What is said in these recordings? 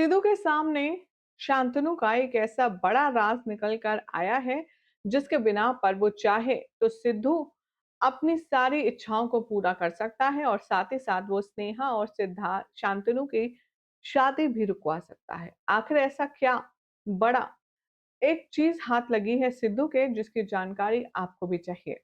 सिद्धू के सामने शांतनु का एक ऐसा बड़ा राज निकल कर आया है जिसके बिना पर वो चाहे तो सिद्धू अपनी सारी इच्छाओं को पूरा कर सकता है और साथ ही साथ वो स्नेहा और सिद्धार्थ शांतनु की शादी भी रुकवा सकता है। आखिर ऐसा क्या बड़ा एक चीज हाथ लगी है सिद्धू के जिसकी जानकारी आपको भी चाहिए।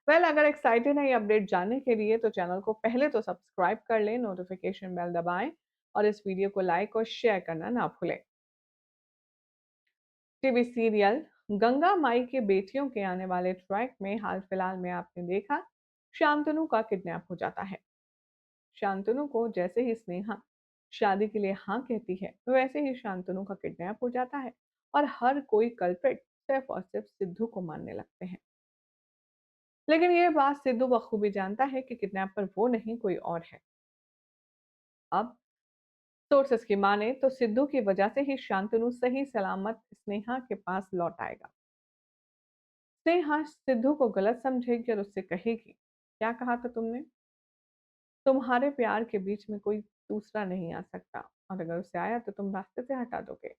अगर एक्साइटेड है ये अपडेट जानने के लिए तो चैनल को पहले तो सब्सक्राइब कर लें, नोटिफिकेशन बेल दबाएं और इस वीडियो को लाइक और शेयर करना ना भूलें। टीवी सीरियल गंगा माई की बेटियों के आने वाले ट्रैक में हाल फिलहाल में आपने देखा शांतनु का किडनैप हो जाता है। शांतनु को जैसे ही स्नेहा शादी के लिए हाँ कहती है वैसे ही शांतनु का किडनैप हो जाता है और हर कोई कल्प्रिट सिर्फ और सिर्फ सिद्धू को मानने लगते हैं। लेकिन ये बात सिद्धू बखूबी जानता है कि किडनैपर वो नहीं कोई और है। अब सोर्सेस की माने तो सिद्धू की वजह से ही शांतनु सही सलामत स्नेहा के पास लौट आएगा। स्नेहा सिद्धू को गलत समझेगी और उससे कहेगी, क्या कहा था तुमने? तुम्हारे प्यार के बीच में कोई दूसरा नहीं आ सकता और अगर उसे आया तो तुम रास्ते से हटा दोगे।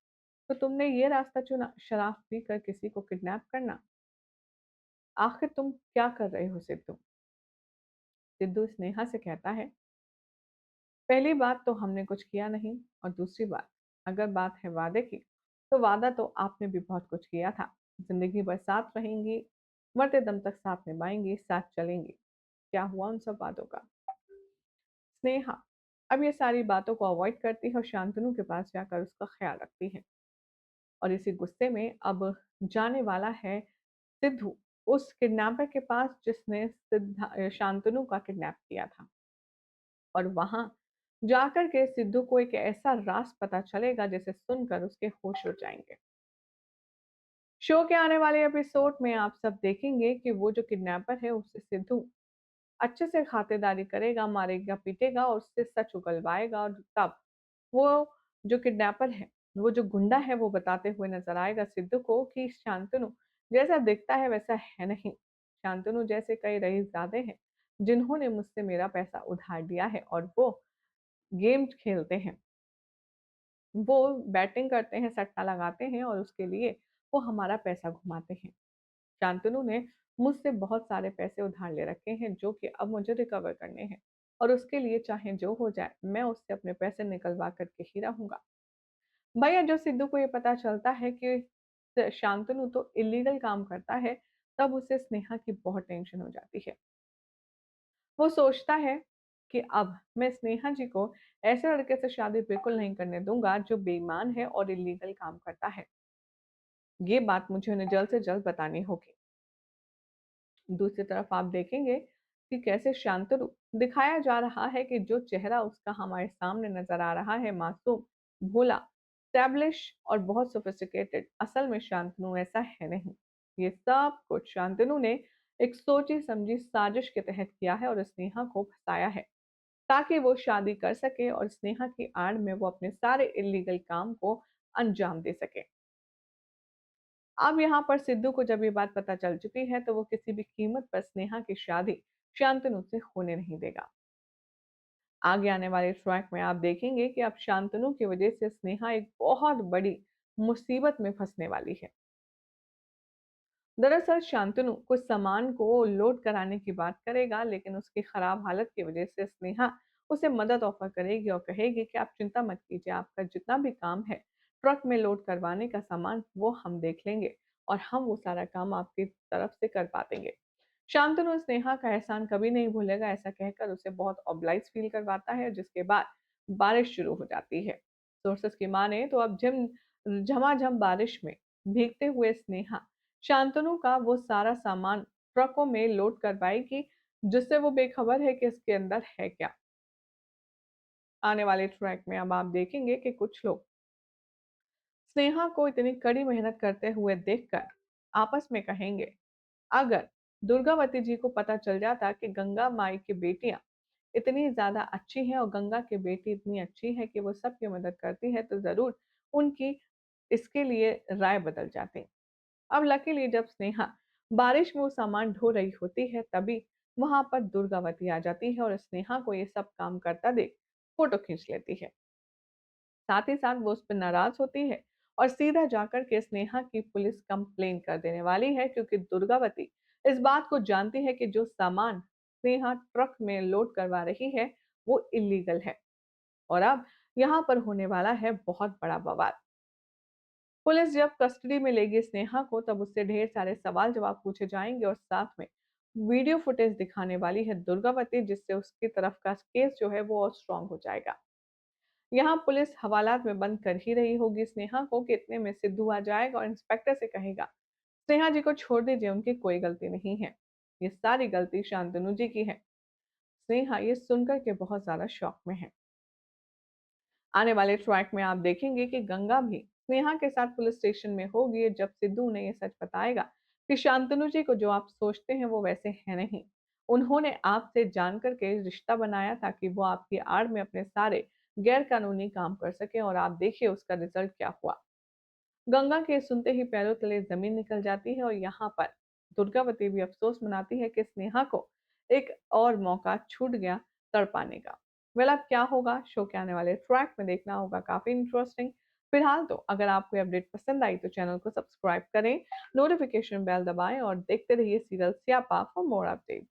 तो तुमने ये रास्ता चुना शराब पीकर किसी को किडनैप करना। आखिर तुम क्या कर रहे हो सिद्धू? सिद्धू स्नेहा से कहता है, पहली बात तो हमने कुछ किया नहीं और दूसरी बात, अगर बात है वादे की, तो वादा तो आपने भी बहुत कुछ किया था। जिंदगी भर साथ रहेंगी, मरते दम तक साथ निभाएंगी, साथ चलेंगी। क्या हुआ उन सब वादों का? स्नेहा अब ये सारी बातों को अवॉइड करती है और शांतनु के पास जाकर उसका ख्याल रखती है और इसी गुस्से में अब जाने वाला है सिद्धू उस किडनैपर के पास जिसने शांतनु का किडनैप किया था। और वहां जाकर के सिद्धू को एक ऐसा राज पता चलेगा जिसे सुनकर उसके होश उड़ जाएंगे। शो के आने वाले एपिसोड में आप सब देखेंगे कि वो जो किडनैपर है उससे सिद्धू अच्छे से खातिरदारी करेगा, मारेगा, पीटेगा और उससे सच उगलवाएगा और तब वो जो किडनैपर है, वो जो गुंडा है वो बताते हुए नजर आएगा सिद्धू को कि शांतनु जैसा दिखता है वैसा है नहीं। शांतनु जैसे कई रईसजादे हैं जिन्होंने मुझसे मेरा पैसा उधार लिया है और वो गेम खेलते हैं, वो बैटिंग करते हैं, सट्टा लगाते हैं और उसके लिए वो हमारा पैसा घुमाते हैं। शांतनु ने मुझसे बहुत सारे पैसे उधार ले रखे हैं जो कि अब मुझे रिकवर करने हैं और उसके लिए चाहे जो हो जाए मैं उससे अपने पैसे निकलवा करके ही रहूंगा। भैया जो सिद्धू को ये पता चलता है कि शांतनु तो इलीगल काम करता है, तब उसे स्नेहा की बहुत टेंशन हो जाती है। वो सोचता है कि अब मैं स्नेहा जी को ऐसे लड़के से शादी बिल्कुल नहीं करने दूंगा जो बेईमान है और इलीगल काम करता है। ये बात मुझे उन्हें जल्द से जल्द बतानी होगी। दूसरी तरफ आप देखेंगे कि कैसे शांतनु दिखाया जा रहा है कि जो चेहरा उसका हमारे सामने नजर आ रहा है मासूम, भोला, स्टैब्लिश और बहुत सोफिस्टिकेटेड, असल में शांतनु ऐसा है नहीं। ये सब कुछ शांतनु ने एक सोची समझी साजिश के तहत किया है और स्नेहा को फंसाया है ताकि वो शादी कर सके और स्नेहा की आड़ में वो अपने सारे इलीगल काम को अंजाम दे सके। अब यहाँ पर सिद्धू को जब ये बात पता चल चुकी है तो वो किसी भी कीमत पर स्नेहा की शादी शांतनु से होने नहीं देगा। आगे आने वाले ट्रैक में आप देखेंगे कि अब शांतनु की वजह से स्नेहा एक बहुत बड़ी मुसीबत में फंसने वाली है। दरअसल शांतनु कुछ सामान को लोड कराने की बात करेगा लेकिन उसकी खराब हालत की वजह से स्नेहा उसे मदद ऑफर करेगी और कहेगी कि आप चिंता मत कीजिए, आपका जितना भी काम है ट्रक में लोड करवाने का सामान वो हम देख लेंगे और हम वो सारा काम आपकी तरफ से करवा देंगे। शांतनु स्नेहा का एहसान कभी नहीं भूलेगा, ऐसा कहकर उसे बहुत ऑब्लाइज फील करवाता है जिसके बाद बारिश शुरू हो जाती है। सोर्सेस की माने तो अब झमाझम बारिश में भीगते हुए स्नेहा शांतनु का वो सारा सामान ट्रकों में लोड करवाएगी जिससे वो बेखबर है कि इसके अंदर है क्या। आने वाले ट्रैक में अब आप देखेंगे कि कुछ लोग स्नेहा को इतनी कड़ी मेहनत करते हुए देखकर आपस में कहेंगे, अगर दुर्गावती जी को पता चल जाता कि गंगा माई की बेटियां इतनी ज्यादा अच्छी हैं और गंगा की बेटी इतनी अच्छी है कि वो सबकी मदद करती है तो जरूर उनकी इसके लिए राय बदल जाती। अब लकीली जब स्नेहा बारिश में वो सामान ढो रही होती है तभी वहां पर दुर्गावती आ जाती है और स्नेहा को ये सब काम करता देख फोटो खींच लेती है। साथ ही साथ वो उस पर नाराज होती है और सीधा जाकर के स्नेहा की पुलिस कंप्लेन कर देने वाली है, क्योंकि दुर्गावती इस बात को जानती है कि जो सामान स्नेहा ट्रक में लोड करवा रही है वो इलीगल है। और अब यहाँ पर होने वाला है बहुत बड़ा बवाल। पुलिस जब कस्टडी में लेगी स्नेहा को, तब उससे ढेर सारे सवाल जवाब पूछे जाएंगे और साथ में वीडियो फुटेज दिखाने वाली है दुर्गावती, जिससे उसकी तरफ का केस जो है वो और स्ट्रांग हो जाएगा। यहाँ पुलिस हवालात में बंद कर ही रही होगी स्नेहा को कि इतने में सिद्धू आ जाएगा और इंस्पेक्टर से कहेगा, स्नेहा जी को छोड़ दीजिए, उनकी कोई गलती नहीं है, ये सारी गलती शांतनु जी की है। स्नेहा ये सुनकर के बहुत ज्यादा शॉक में है। आने वाले ट्रैक में आप देखेंगे कि गंगा भी स्नेहा के साथ पुलिस स्टेशन में होगी जब सिद्धू ने ये सच बताएगा कि शांतनु जी को जो आप सोचते हैं वो वैसे है नहीं। उन्होंने आपसे जान करके रिश्ता बनाया ताकि वो आपकी आड़ में अपने सारे गैर कानूनी काम कर सके, और आप देखिए उसका रिजल्ट क्या हुआ। गंगा के सुनते ही पैरों तले जमीन निकल जाती है और यहाँ पर दुर्गावती भी अफसोस मनाती है कि स्नेहा को एक और मौका छूट गया तड़पाने का। वेल, अब क्या होगा शो के आने वाले ट्रैक में देखना होगा, काफी इंटरेस्टिंग। फिलहाल तो अगर आपको ये अपडेट पसंद आई तो चैनल को सब्सक्राइब करें, नोटिफिकेशन बेल दबाएं और देखते रहिए सीरियल स्यापा फॉर मोर अपडेट।